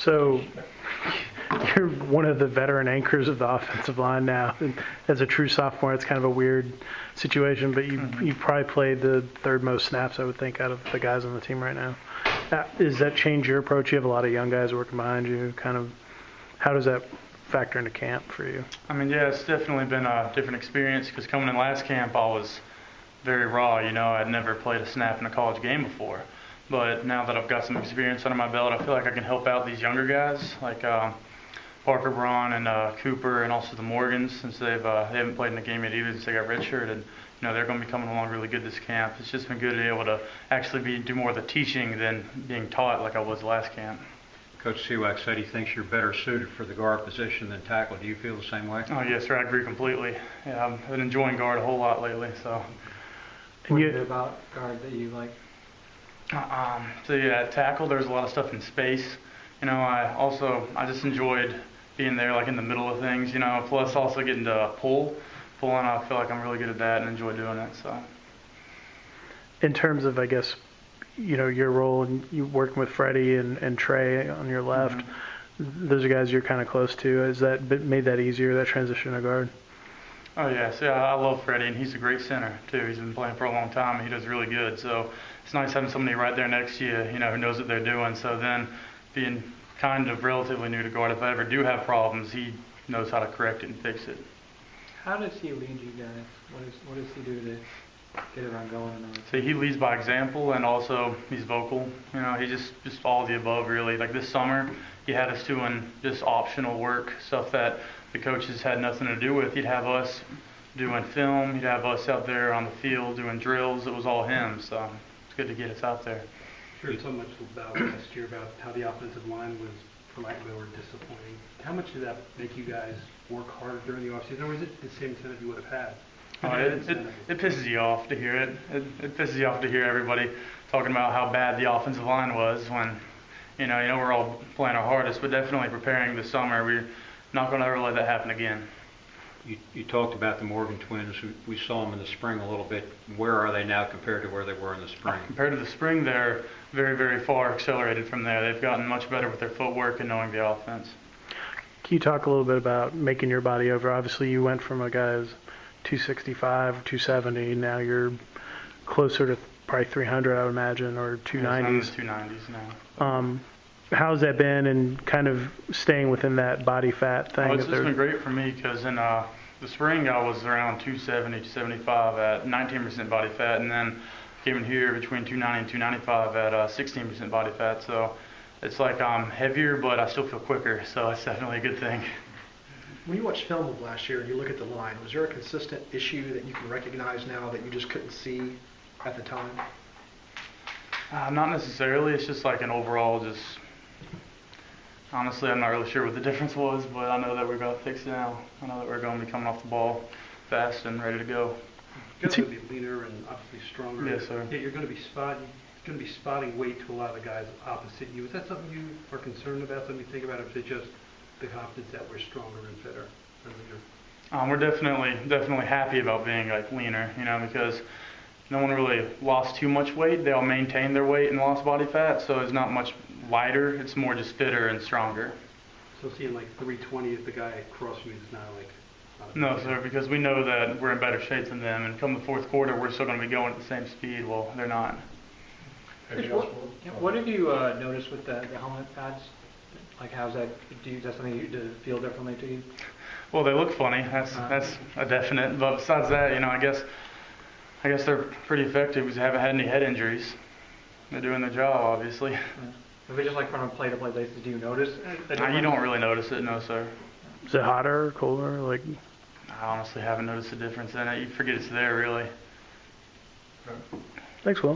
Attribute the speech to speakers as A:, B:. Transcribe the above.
A: So you're one of the veteran anchors of the offensive line now. And as a true sophomore, it's kind of a weird situation, but you probably played the third most snaps, I would think, out of the guys on the team right now. Does that change your approach? You have a lot of young guys working behind you. Kind of, how does that factor into camp for you?
B: I mean, yeah, it's definitely been a different experience because coming in last camp, I was very raw. I'd never played a snap in a college game before. But now that I've got some experience under my belt, I feel like I can help out these younger guys, like Parker Braun and Cooper, and also the Morgans, since they haven't played in a game yet either since they got redshirted. They're going to be coming along really good this camp. It's just been good to be able to actually do more of the teaching than being taught like I was last camp.
C: Coach Seawack said he thinks you're better suited for the guard position than tackle. Do you feel the same way?
B: Oh, yes, sir. I agree completely. Yeah, I've been enjoying guard a whole lot lately. So.
D: What is it about guard that you like?
B: So yeah, at tackle, there's a lot of stuff in space. I just enjoyed being there, like in the middle of things. Plus also getting to pulling. I feel like I'm really good at that and enjoy doing it. So.
A: In terms of, I guess, your role, and you working with Freddie and Trey on your left, those are guys you're kind of close to. Has that made that easier, that transition to guard?
B: Oh yes, yeah, I love Freddie, and he's a great center too. He's been playing for a long time, and he does really good. So it's nice having somebody right there next to you, who knows what they're doing. So then, being kind of relatively new to guard, if I ever do have problems, he knows how to correct it and fix it.
D: How does he lead you guys? What does he do to get everyone going?
B: So he leads by example, and also he's vocal. He just all of the above really. Like this summer, he had us doing just optional work, stuff that the coaches had nothing to do with. He'd have us doing film. He'd have us out there on the field doing drills. It was all him. So it's good to get us out there.
E: Heard so much about last year about how the offensive line was, for lack of a word, disappointing. How much did that make you guys work harder during the offseason, or was it the same incentive you would have had?
B: It pisses you off to hear it. It pisses you off to hear everybody talking about how bad the offensive line was when, we're all playing our hardest, but definitely preparing this summer. We're not going to ever let that happen again.
C: You talked about the Morgan twins. We saw them in the spring a little bit. Where are they now compared to where they were in the spring?
B: Compared to the spring, they're very, very far accelerated from there. They've gotten much better with their footwork and knowing the offense.
A: Can you talk a little bit about making your body over? Obviously, you went from a guy's 265, 270. Now you're closer to probably 300, I would imagine, or 290s.
B: Yeah, 290s now.
A: How's that been, and kind of staying within that body fat thing?
B: It's been great for me because in the spring I was around 270, 275 at 19% body fat, and then came in here between 290 and 295 at 16% body fat. So it's like I'm heavier, but I still feel quicker. So it's definitely a good thing.
F: When you watch film of last year and you look at the line, was there a consistent issue that you can recognize now that you just couldn't see at the time?
B: Not necessarily. It's just like an overall honestly, I'm not really sure what the difference was, but I know that we're going to fix it now. I know that we're going to be coming off the ball fast and ready to go.
E: You're going to be leaner and obviously stronger.
B: Yes, sir.
E: Yet you're going to be spotting weight to a lot of the guys opposite you. Is that something you are concerned about? Something you think about, or is it just the confidence that we're stronger and fitter and leaner?
B: We're definitely happy about being leaner, because no one really lost too much weight. They all maintained their weight and lost body fat, so it's not much lighter. It's more just fitter and stronger.
E: So seeing 320 as the guy across from you is not
B: No, sir, because we know that we're in better shape than them, and come the fourth quarter, we're still going to be going at the same speed. Well, they're not.
D: What have you noticed with the helmet pads? How's that? Is that something you feel differently to you?
B: Well, they look funny. That's a definite. But besides that, I guess they're pretty effective because they haven't had any head injuries. They're doing their job, obviously.
D: Yeah. If it's just from play-to-play basis, do you notice?
B: You don't really notice it, no, sir.
A: Is it hotter or colder?
B: I honestly haven't noticed a difference in it. You forget it's there, really.
A: Thanks, Will.